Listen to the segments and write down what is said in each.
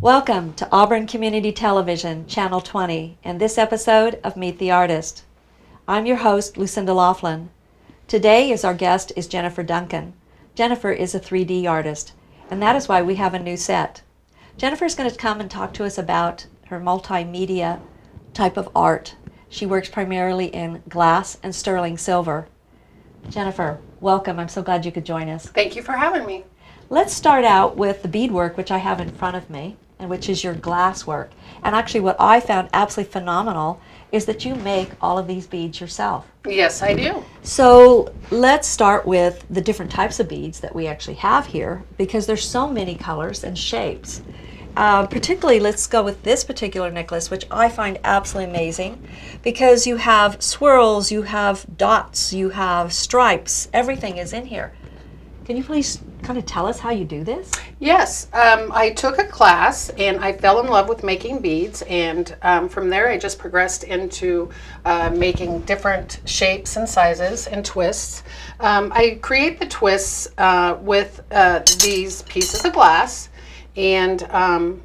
Welcome to Auburn Community Television, Channel 20, and this episode of Meet the Artist. I'm your host, Lucinda Laughlin. Today, our guest is Jennifer Duncan. Jennifer is a 3D artist, and that is why we have a new set. Jennifer is going to come and talk to us about her multimedia type of art. She works primarily in glass and sterling silver. Jennifer, welcome. I'm so glad you could join us. Thank you for having me. Let's start out with the beadwork, which I have in front of me, and which is your glass work. And actually what I found absolutely phenomenal is that you make all of these beads yourself. Yes, I do. So let's start with the different types of beads that we actually have here, because there's so many colors and shapes. Particularly, let's go with this particular necklace, which I find absolutely amazing, because you have swirls, you have dots, you have stripes, everything is in here. Can you please kind of tell us how you do this? Yes, I took a class and I fell in love with making beads, and from there I just progressed into making different shapes and sizes and twists. I create the twists with these pieces of glass, and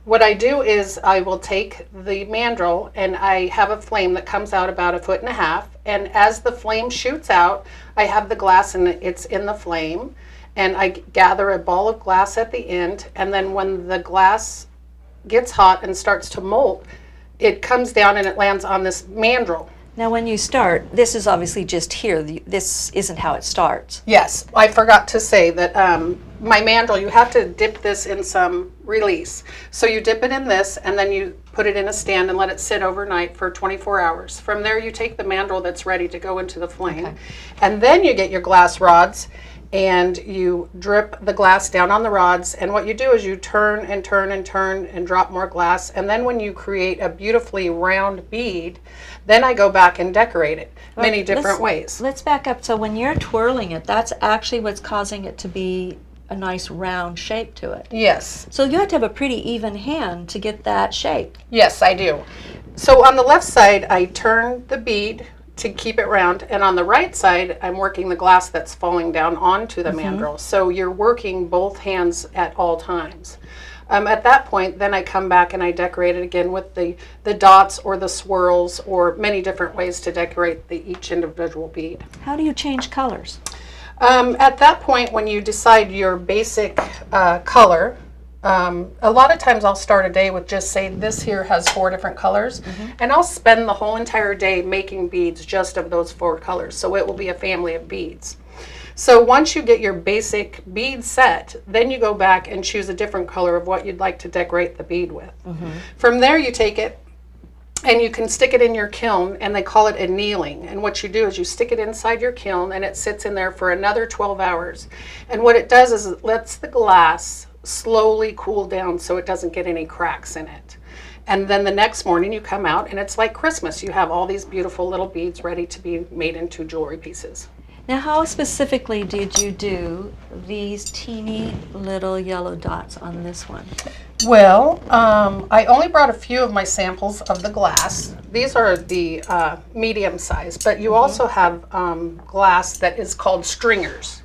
what I do is I will take the mandrel and I have a flame that comes out about 1.5 feet, and as the flame shoots out, I have the glass and it's in the flame, and I gather a ball of glass at the end, and then when the glass gets hot and starts to molt, it comes down and it lands on this mandrel. Now when you start, this is obviously just here. This isn't how it starts. Yes, I forgot to say that my mandrel, you have to dip this in some release. So you dip it in this and then you put it in a stand and let it sit overnight for 24 hours. From there you take the mandrel that's ready to go into the flame. Okay. And then you get your glass rods and you drip the glass down on the rods, and what you do is you turn and turn and turn and drop more glass, and then when you create a beautifully round bead, then I go back and decorate it many different ways. Let's back up. So when you're twirling it, that's actually what's causing it to be a nice round shape to it. Yes. So you have to have a pretty even hand to get that shape. Yes, I do. So on the left side, I turn the bead to keep it round, and on the right side I'm working the glass that's falling down onto the mandrel. So you're working both hands at all times. At that point, then I come back and I decorate it again with the dots or the swirls, or many different ways to decorate each individual bead. How do you change colors? At that point, when you decide your basic color, a lot of times I'll start a day with just say this here has 4 different colors, and I'll spend the whole entire day making beads just of those 4 colors. So it will be a family of beads. So once you get your basic bead set, then you go back and choose a different color of what you'd like to decorate the bead with. From there you take it and you can stick it in your kiln, and they call it annealing. And what you do is you stick it inside your kiln and it sits in there for another 12 hours. And what it does is it lets the glass slowly cool down so it doesn't get any cracks in it. And then the next morning you come out and it's like Christmas. You have all these beautiful little beads ready to be made into jewelry pieces. Now how specifically did you do these teeny little yellow dots on this one? Well, I only brought a few of my samples of the glass. These are the medium size, but you also have glass that is called stringers.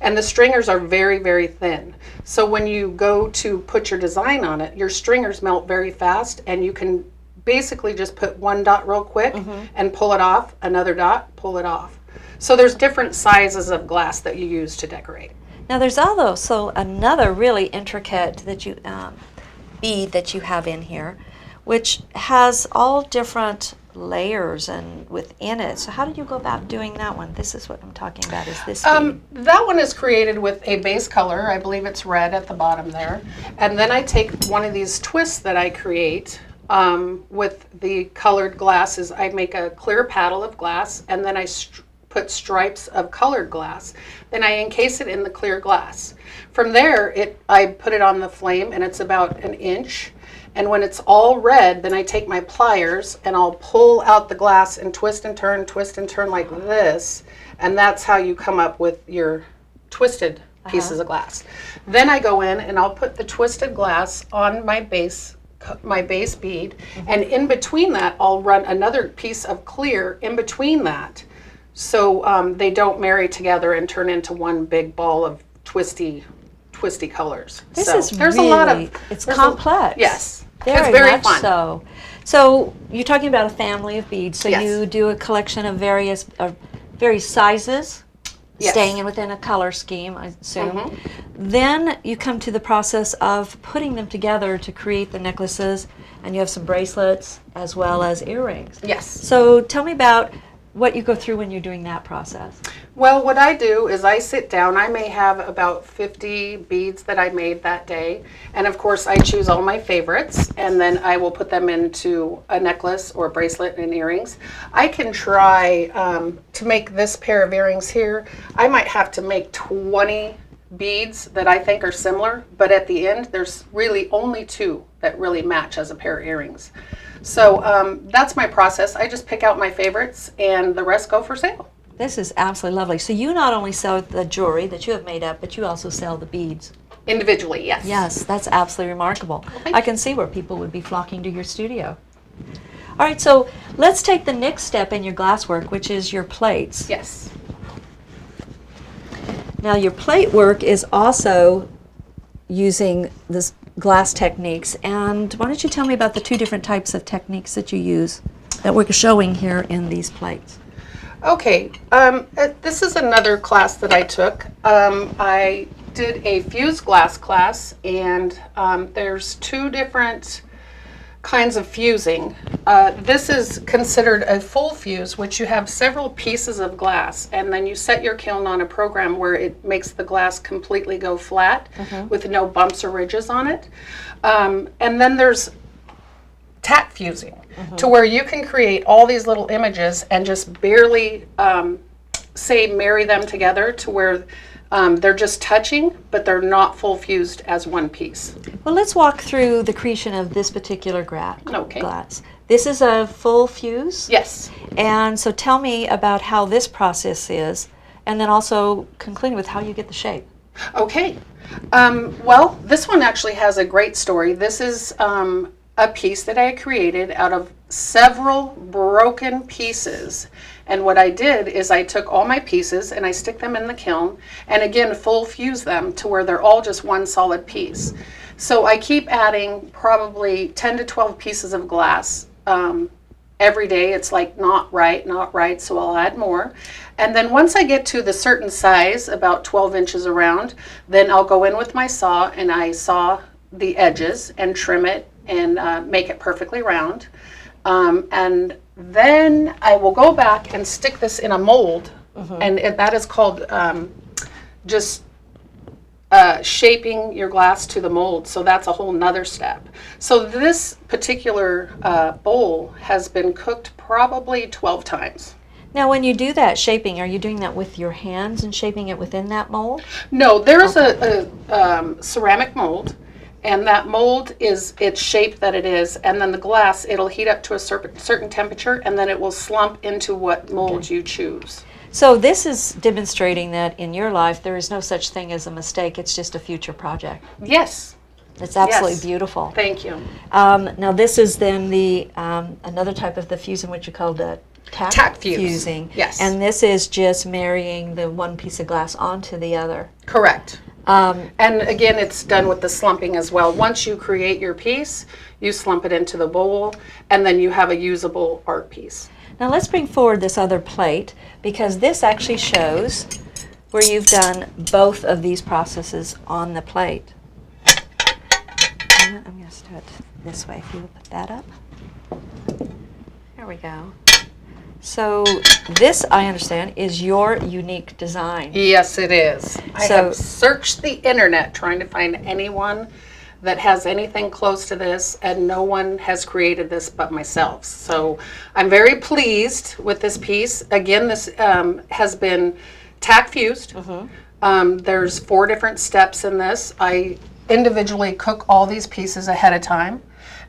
And the stringers are very, very thin. So when you go to put your design on it, your stringers melt very fast, and you can basically just put one dot real quick and pull it off, another dot, pull it off. So there's different sizes of glass that you use to decorate. Now there's also another really intricate that you bead that you have in here, which has all different layers and within it. So how did you go about doing that one? This is what I'm talking about, is this bead. That one is created with a base color. I believe it's red at the bottom there. And then I take one of these twists that I create with the colored glasses. I make a clear paddle of glass, and then I put stripes of colored glass. Then I encase it in the clear glass. From there, I put it on the flame, and it's about 1 inch. And when it's all red, then I take my pliers and I'll pull out the glass and twist and turn like this. And that's how you come up with your twisted pieces of glass. Then I go in and I'll put the twisted glass on my base bead. And in between that, I'll run another piece of clear in between that. So they don't marry together and turn into one big ball of twisty twisty colors. This So is there's really, a lot of it's there's complex. Yes. Very, it's very much fun. so. So you're talking about a family of beads. So Yes. you do a collection of various sizes, Yes. staying within a color scheme, I assume. Mhm. Then you come to the process of putting them together to create the necklaces, and you have some bracelets as well as earrings. Yes. So tell me about what you go through when you're doing that process. Well, what I do is I sit down. I may have about 50 beads that I made that day. And of course, I choose all my favorites, and then I will put them into a necklace or a bracelet and earrings. I can try to make this pair of earrings here. I might have to make 20 beads that I think are similar, but at the end, there's really only 2 that really match as a pair of earrings. So that's my process. I just pick out my favorites, and the rest go for sale. This is absolutely lovely. So you not only sell the jewelry that you have made up, but you also sell the beads. Individually, yes. Yes, that's absolutely remarkable. thank I can see where people would be flocking to your studio. All right, so let's take the next step in your glasswork, which is your plates. Yes. Now, your plate work is also using this glass techniques, and why don't you tell me about the 2 different types of techniques that you use that we're showing here in these plates? Okay, this is another class that I took. I did a fused glass class, and there's 2 different kinds of fusing. This is considered a full fuse, which you have several pieces of glass, and then you set your kiln on a program where it makes the glass completely go flat with no bumps or ridges on it. And then there's tack fusing, to where you can create all these little images and just barely say marry them together to where they're just touching, but they're not full fused as one piece. Well, let's walk through the creation of this particular Okay. glass. This is a full fuse? Yes. And so tell me about how this process is, and then also concluding with how you get the shape. Okay. Well, this one actually has a great story. This is a piece that I created out of several broken pieces. And what I did is I took all my pieces and I stick them in the kiln, and again full fuse them to where they're all just one solid piece. So I keep adding probably 10 to 12 pieces of glass every day. It's like not right, so I'll add more. And then once I get to the certain size, about 12 inches around, then I'll go in with my saw and I saw the edges and trim it and make it perfectly round. And then I will go back and stick this in a mold, and that is called just shaping your glass to the mold. So that's a whole nother step. So this particular bowl has been cooked probably 12 times. Now, when you do that shaping, are you doing that with your hands and shaping it within that mold? No, there's a ceramic mold, and that mold is its shape that it is, and then the glass, it'll heat up to a certain temperature, and then it will slump into what mold you choose. So this is demonstrating that in your life there is no such thing as a mistake, it's just a future project. Yes. It's absolutely Yes. beautiful. Thank you. Now this is then the another type of the fusing, which you call the tack fuse. fusing. Yes. And this is just marrying the one piece of glass onto the other. Correct. And again, it's done with the slumping as well. Once you create your piece, you slump it into the bowl, and then you have a usable art piece. Now let's bring forward this other plate, because this actually shows where you've done both of these processes on the plate. I'm going to do it this way, if you would put that up. There we go. So this, I understand, is your unique design. Yes, it is. I So- have searched the internet trying to find anyone that has anything close to this, and no one has created this but myself. So I'm very pleased with this piece. Again, this has been tack fused. There's 4 different steps in this. I individually cook all these pieces ahead of time,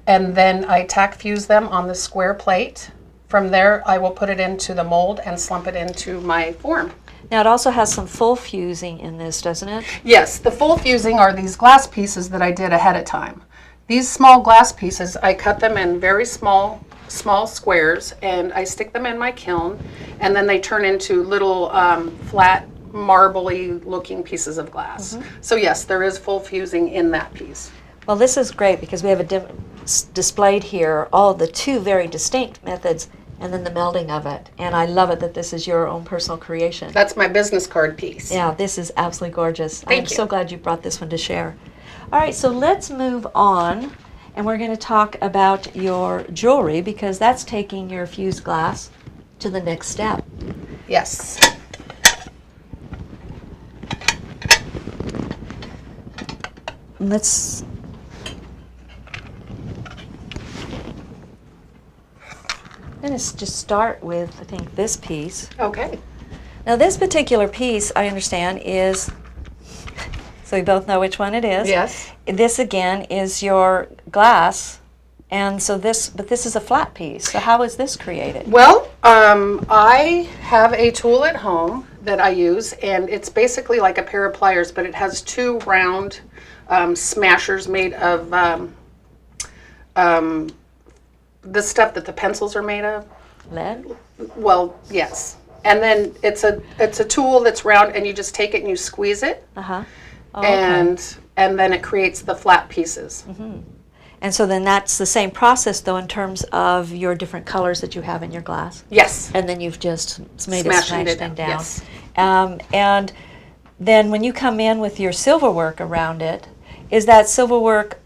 and then I tack fuse them on the square plate. From there, I will put it into the mold and slump it into my form. Now it also has some full fusing in this, doesn't it? Yes, the full fusing are these glass pieces that I did ahead of time. These small glass pieces, I cut them in very small squares, and I stick them in my kiln, and then they turn into little flat marbly looking pieces of glass. So yes, there is full fusing in that piece. Well, this is great because we have displayed here all the two very distinct methods and then the melding of it. And I love it that this is your own personal creation. That's my business card piece. Yeah, this is absolutely gorgeous. Thank I'm you. so glad you brought this one to share. All right, so let's move on, and we're going to talk about your jewelry because that's taking your fused glass to the next step. Yes. Let's I'm going to just start with, I think, this piece. Okay. Now, this particular piece, I understand, is, so we both know which one it is. Yes. This, again, is your glass, and so but this is a flat piece. So how is this created? Well, I have a tool at home that I use, and it's basically like a pair of pliers, but it has two round smashers made of the stuff that the pencils are made of. Lead? Well, yes. And then it's a tool that's round, and you just take it and you squeeze it, Uh-huh. Oh, and then it creates the flat pieces. And so then that's the same process, though, in terms of your different colors that you have in your glass. Yes. And then you've just made Smashing it it smash them down, down. yes. And then when you come in with your silver work around it, is that silver work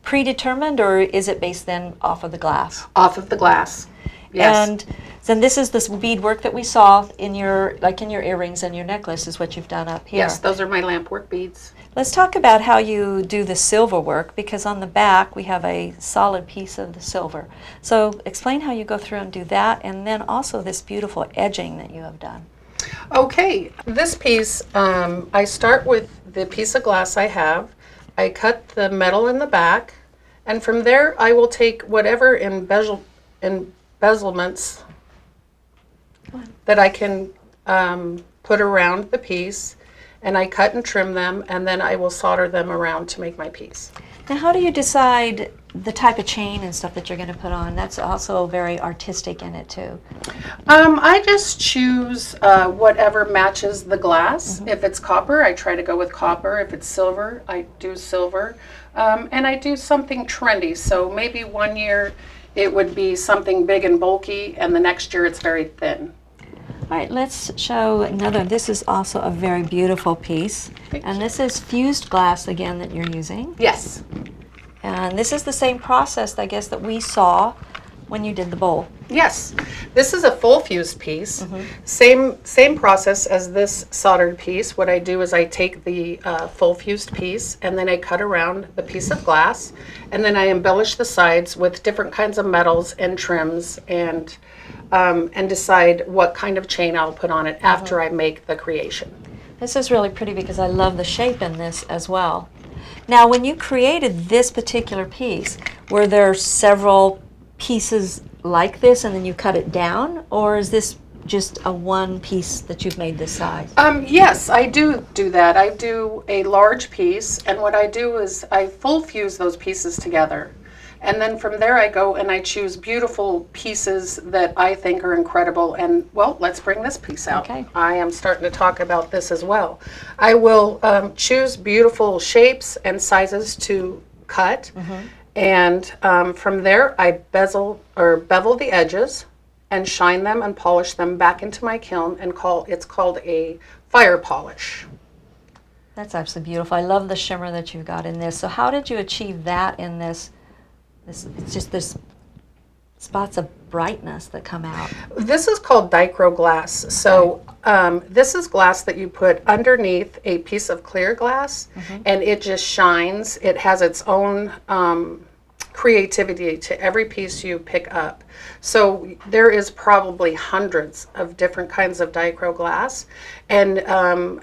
predetermined, or is it based then off of the glass? Off of the glass. Yes. And then this is this bead work that we saw in your earrings and your necklace is what you've done up here. Yes, those are my lamp work beads. Let's talk about how you do the silver work, because on the back we have a solid piece of the silver. So explain how you go through and do that, and then also this beautiful edging that you have done. Okay, this piece, I start with the piece of glass I have. I cut the metal in the back, and from there I will take whatever embezzlements that I can put around the piece, and I cut and trim them, and then I will solder them around to make my piece. Now, how do you decide the type of chain and stuff that you're going to put on? That's also very artistic in it too. I just choose whatever matches the glass. If it's copper, I try to go with copper. If it's silver, I do silver. And I do something trendy. So maybe one year it would be something big and bulky, and the next year it's very thin. All right, let's show another. This is also a very beautiful piece. And this is fused glass again that you're using. Yes. And this is the same process, I guess, that we saw when you did the bowl. Yes. This is a full fused piece. Same process as this soldered piece. What I do is I take the full fused piece, and then I cut around the piece of glass, and then I embellish the sides with different kinds of metals and trims, and decide what kind of chain I'll put on it after I make the creation. This is really pretty because I love the shape in this as well. Now, when you created this particular piece, were there several pieces like this and then you cut it down, or is this just a one piece that you've made this size? Yes, I do that. I do a large piece, and what I do is I full fuse those pieces together. And then from there I go and I choose beautiful pieces that I think are incredible. And, well, let's bring this piece out. Okay. I am starting to talk about this as well. I will choose beautiful shapes and sizes to cut. And from there I bevel the edges and shine them and polish them back into my kiln, and it's called a fire polish. That's absolutely beautiful. I love the shimmer that you've got in this. So how did you achieve that in this? It's just this spots of brightness that come out. This is called dichro glass. So this is glass that you put underneath a piece of clear glass, and it just shines. It has its own creativity to every piece you pick up. So there is probably hundreds of different kinds of dichro glass, and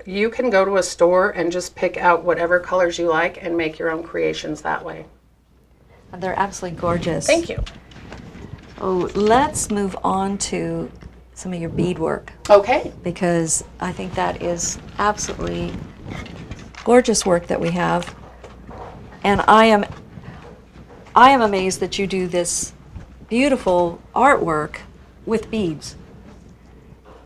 you can go to a store and just pick out whatever colors you like and make your own creations that way. They're absolutely gorgeous. Thank you. Oh, let's move on to some of your beadwork, Okay. because I think that is absolutely gorgeous work that we have. And I am amazed that you do this beautiful artwork with beads.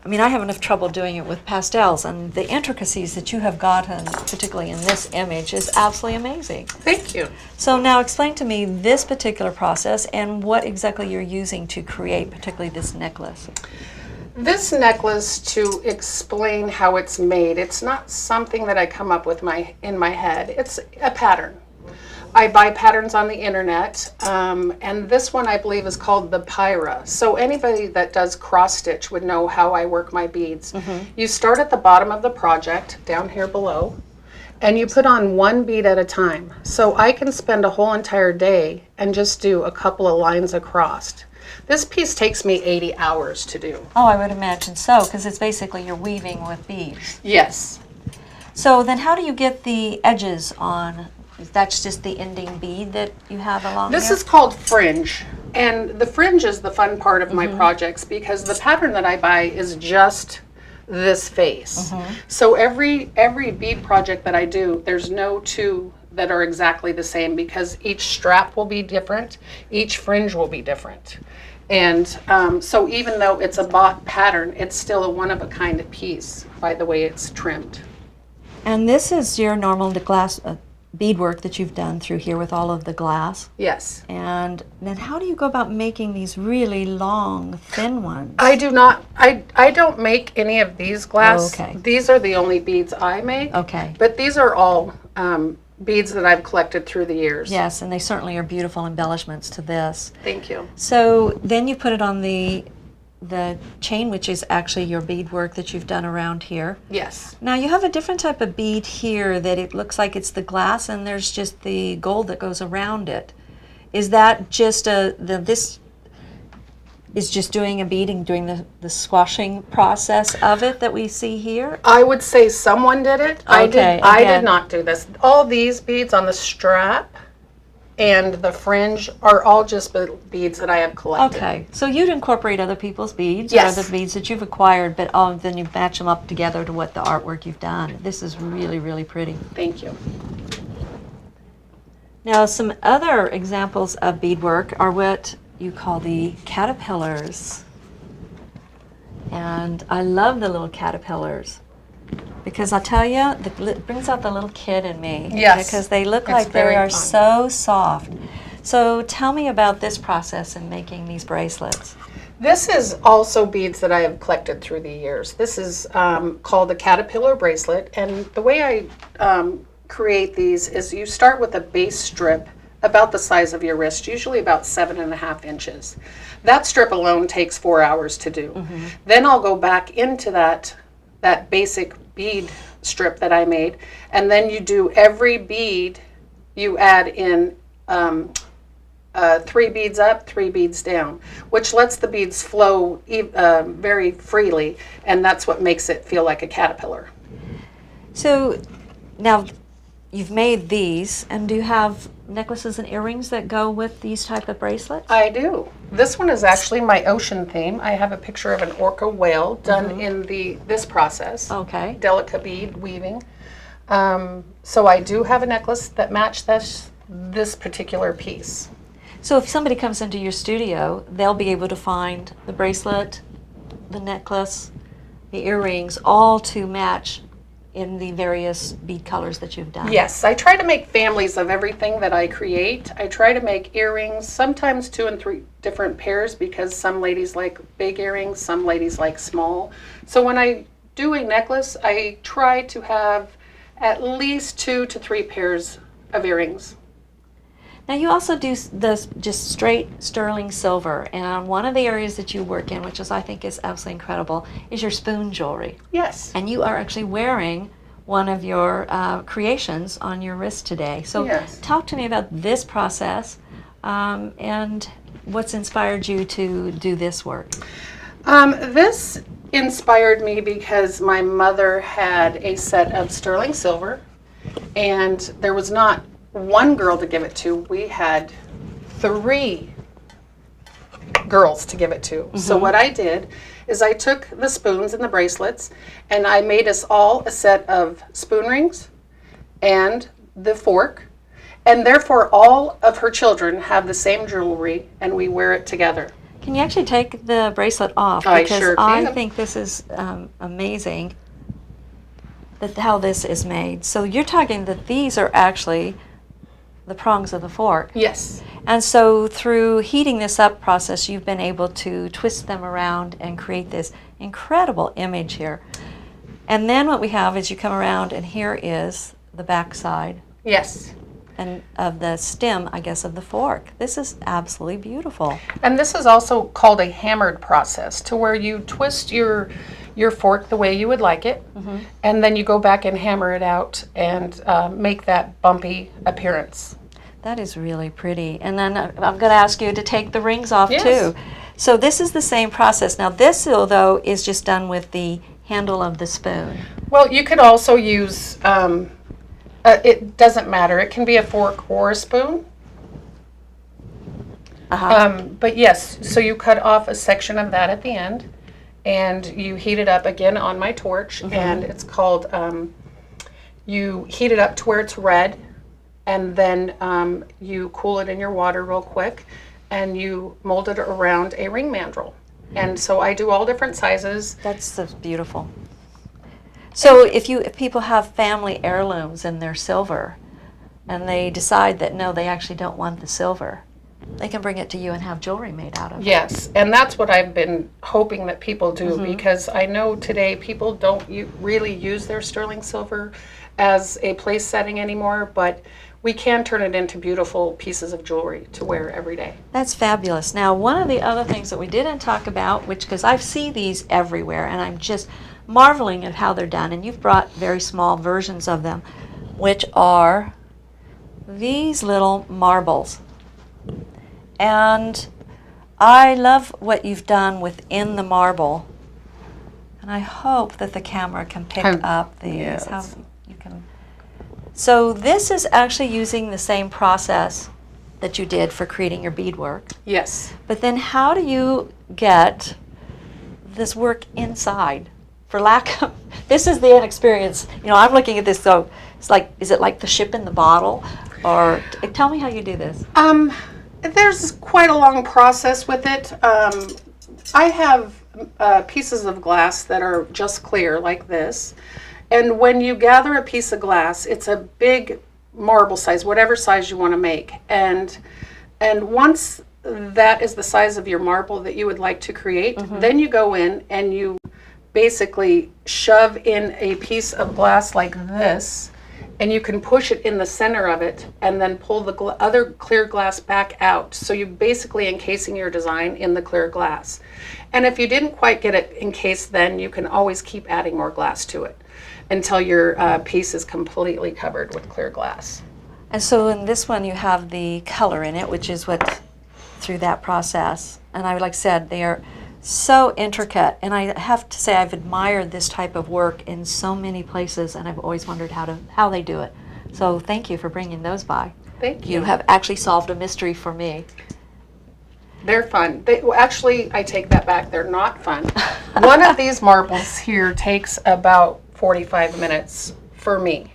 I mean, I have enough trouble doing it with pastels, and the intricacies that you have gotten, particularly in this image, is absolutely amazing. Thank you. So now explain to me this particular process and what exactly you're using to create particularly this necklace. This necklace, to explain how it's made, it's not something that I come up with in my head. It's a pattern. I buy patterns on the internet, and this one I believe is called the Pyra. So anybody that does cross stitch would know how I work my beads. You start at the bottom of the project, down here below, and you put on one bead at a time. So I can spend a whole entire day and just do a couple of lines across. This piece takes me 80 hours to do. Oh, I would imagine so, because it's basically you're weaving with beads. Yes. So then how do you get the edges on? That's just the ending bead that you have along This here? is called Fringe, and the fringe is the fun part of my projects because the pattern that I buy is just this face. So every bead project that I do, there's no two that are exactly the same because each strap will be different, each fringe will be different. And so even though it's a bought pattern, it's still a one-of-a-kind piece by the way it's trimmed. And this is your normal glass beadwork that you've done through here with all of the glass. Yes. And then how do you go about making these really long, thin ones? I do not, I don't make any of these glass. Oh, okay. These are the only beads I make. Okay. But these are all beads that I've collected through the years. Yes, and they certainly are beautiful embellishments to this. Thank you. So then you put it on the chain, which is actually your beadwork that you've done around here. Yes. Now you have a different type of bead here that it looks like it's the glass and there's just the gold that goes around it. Is that just this is just doing a bead and doing the squashing process of it that we see here? I would say someone did it. Okay, I again. did not do this. All these beads on the strap and the fringe are all just beads that I have collected. Okay, so you'd incorporate other people's beads Yes. or other beads that you've acquired, but then you match them up together to what the artwork you've done. This is really, really pretty. Thank you. Now, some other examples of beadwork are what you call the caterpillars. And I love the little caterpillars because I tell you, it brings out the little kid in me. Yes. Because they look It's like they very are fun. so soft. So tell me about this process in making these bracelets. This is also beads that I have collected through the years. This is called a Caterpillar Bracelet, and the way I create these is you start with a base strip about the size of your wrist, usually about 7.5 inches. That strip alone takes 4 hours to do. Then I'll go back into that basic bead strip that I made, and then you do every bead, you add in 3 beads up, 3 beads down, which lets the beads flow very freely, and that's what makes it feel like a caterpillar. So now you've made these, and do you have necklaces and earrings that go with these type of bracelets? I do. This one is actually my ocean theme. I have a picture of an orca whale done in this process. Okay. Delicate bead weaving. So I do have a necklace that matched this particular piece. So if somebody comes into your studio, they'll be able to find the bracelet, the necklace, the earrings, all to match in the various bead colors that you've done. Yes, I try to make families of everything that I create. I try to make earrings, sometimes 2 and 3 different pairs because some ladies like big earrings, some ladies like small. So when I do a necklace, I try to have at least 2 to 3 pairs of earrings. Now you also do this just straight sterling silver, and one of the areas that you work in, which I think is absolutely incredible, is your spoon jewelry. Yes. And you are actually wearing one of your creations on your wrist today. So Yes. talk to me about this process and what's inspired you to do this work. This inspired me because my mother had a set of sterling silver, and there was not one girl to give it to. We had 3 girls to give it to. So what I did is I took the spoons and the bracelets and I made us all a set of spoon rings and the fork, and therefore all of her children have the same jewelry and we wear it together. Can you actually take the bracelet off? I Because sure I can. think this is amazing that how this is made. So you're talking that these are actually the prongs of the fork. Yes. And so through heating this up process, you've been able to twist them around and create this incredible image here. And then what we have is you come around and here is the back side Yes. and of the stem, I guess, of the fork. This is absolutely beautiful. And this is also called a hammered process, to where you twist your fork the way you would like it, and then you go back and hammer it out and make that bumpy appearance. That is really pretty. And then I'm going to ask you to take the rings off Yes. too. So this is the same process. Now this, though, is just done with the handle of the spoon. Well, you could also use, it doesn't matter. It can be a fork or a spoon. But yes, so you cut off a section of that at the end, and you heat it up again on my torch, and it's called, you heat it up to where it's red, and then you cool it in your water real quick, and you mold it around a ring mandrel. And so I do all different sizes. That's so beautiful. So if people have family heirlooms in their silver, and they decide that no, they actually don't want the silver, they can bring it to you and have jewelry made out of it. Yes, and that's what I've been hoping that people do, because I know today people don't really use their sterling silver as a place setting anymore, but we can turn it into beautiful pieces of jewelry to wear every day. That's fabulous. Now, one of the other things that we didn't talk about, which, because I see these everywhere, and I'm just marveling at how they're done, and you've brought very small versions of them, which are these little marbles. And I love what you've done within the marble, and I hope that the camera can pick up these. Yes. How you can. So this is actually using the same process that you did for creating your beadwork. Yes. But then how do you get this work inside? For lack of, this is the inexperience. You know, I'm looking at this, so it's like, is it like the ship in the bottle? Or tell me how you do this. There's quite a long process with it. I have pieces of glass that are just clear like this. And when you gather a piece of glass, it's a big marble size, whatever size you want to make. And once that is the size of your marble that you would like to create, then you go in and you basically shove in a piece of glass like this, and you can push it in the center of it and then pull the other clear glass back out. So you're basically encasing your design in the clear glass. And if you didn't quite get it encased, then you can always keep adding more glass to it until your piece is completely covered with clear glass. And so in this one you have the color in it, which is what through that process. And I like said, they are so intricate, and I have to say I've admired this type of work in so many places, and I've always wondered how they do it. So thank you for bringing those by. Thank you. You have actually solved a mystery for me. They're fun. Actually, I take that back. They're not fun. One of these marbles here takes about 45 minutes for me.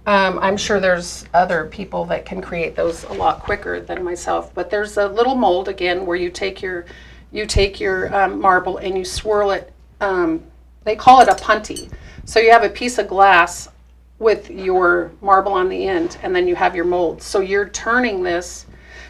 I'm sure there's other people that can create those a lot quicker than myself, but there's a little mold again where you take your marble and you swirl it. They call it a punty. So you have a piece of glass with your marble on the end, and then you have your mold. So you're turning this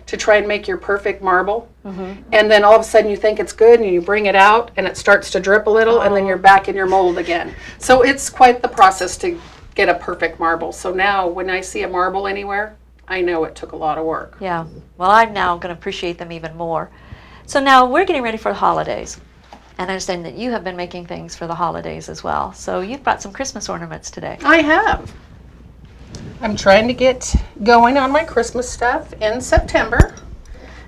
to try and make your perfect marble, and then all of a sudden you think it's good and you bring it out and it starts to drip a little, and then you're back in your mold again. So it's quite the process to get a perfect marble. So now when I see a marble anywhere, I know it took a lot of work. Yeah, well, I'm now going to appreciate them even more. So now we're getting ready for the holidays, and I understand that you have been making things for the holidays as well. So you've brought some Christmas ornaments today. I have. I'm trying to get going on my Christmas stuff in September.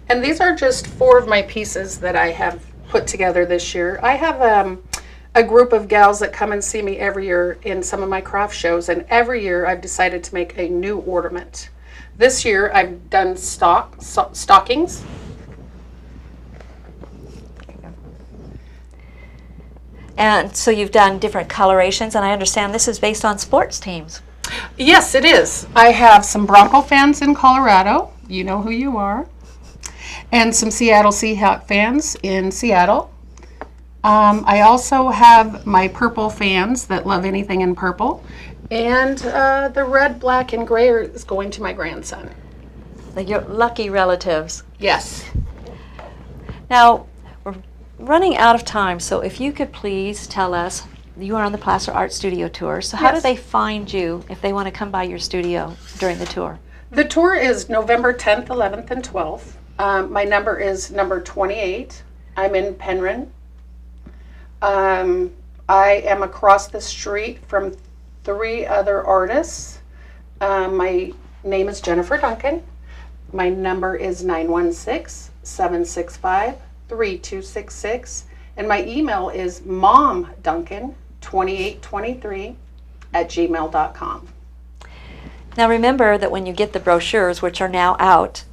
And these are just 4 of my pieces that I have put together this year. I have a group of gals that come and see me every year in some of my craft shows, and every year I've decided to make a new ornament. This year I've done stockings. And so you've done different colorations, and I understand this is based on sports teams. Yes, it is. I have some Bronco fans in Colorado. You know who you are. and some Seattle Seahawk fans in Seattle. I also have my purple fans that love anything in purple. And the red, black, and gray is going to my grandson. Your lucky relatives. Yes. Now, we're running out of time, so if you could please tell us, you are on the Placer Art Studio Tour, so how do Yes. they find you if they want to come by your studio during the tour? The tour is November 10th, 11th, and 12th. My number is number 28. I'm in Penryn. I am across the street from 3 other artists. My name is Jennifer Duncan. My number is 916-765-3266. And my email is momduncan2823@gmail.com. Now remember that when you get the brochures, which are now out,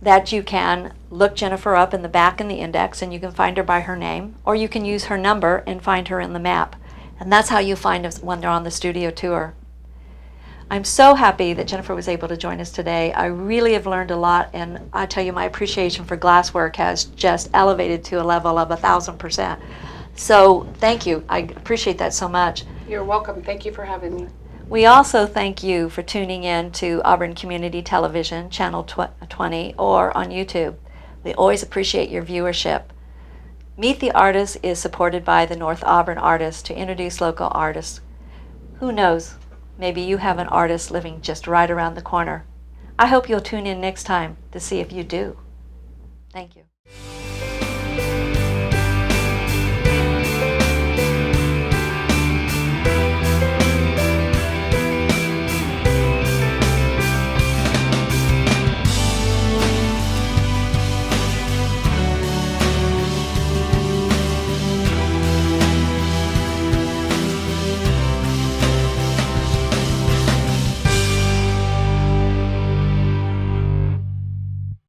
that you can look Jennifer up in the back in the index and you can find her by her name, or you can use her number and find her in the map. And that's how you find us when they're on the studio tour. I'm so happy that Jennifer was able to join us today. I really have learned a lot, and I tell you, my appreciation for glasswork has just elevated to a level of 1,000%. So thank you. I appreciate that so much. You're welcome. Thank you for having me. We also thank you for tuning in to Auburn Community Television, Channel 20, or on YouTube. We always appreciate your viewership. Meet the Artist is supported by the North Auburn Artists to introduce local artists. Who knows? Maybe you have an artist living just right around the corner. I hope you'll tune in next time to see if you do. Thank you.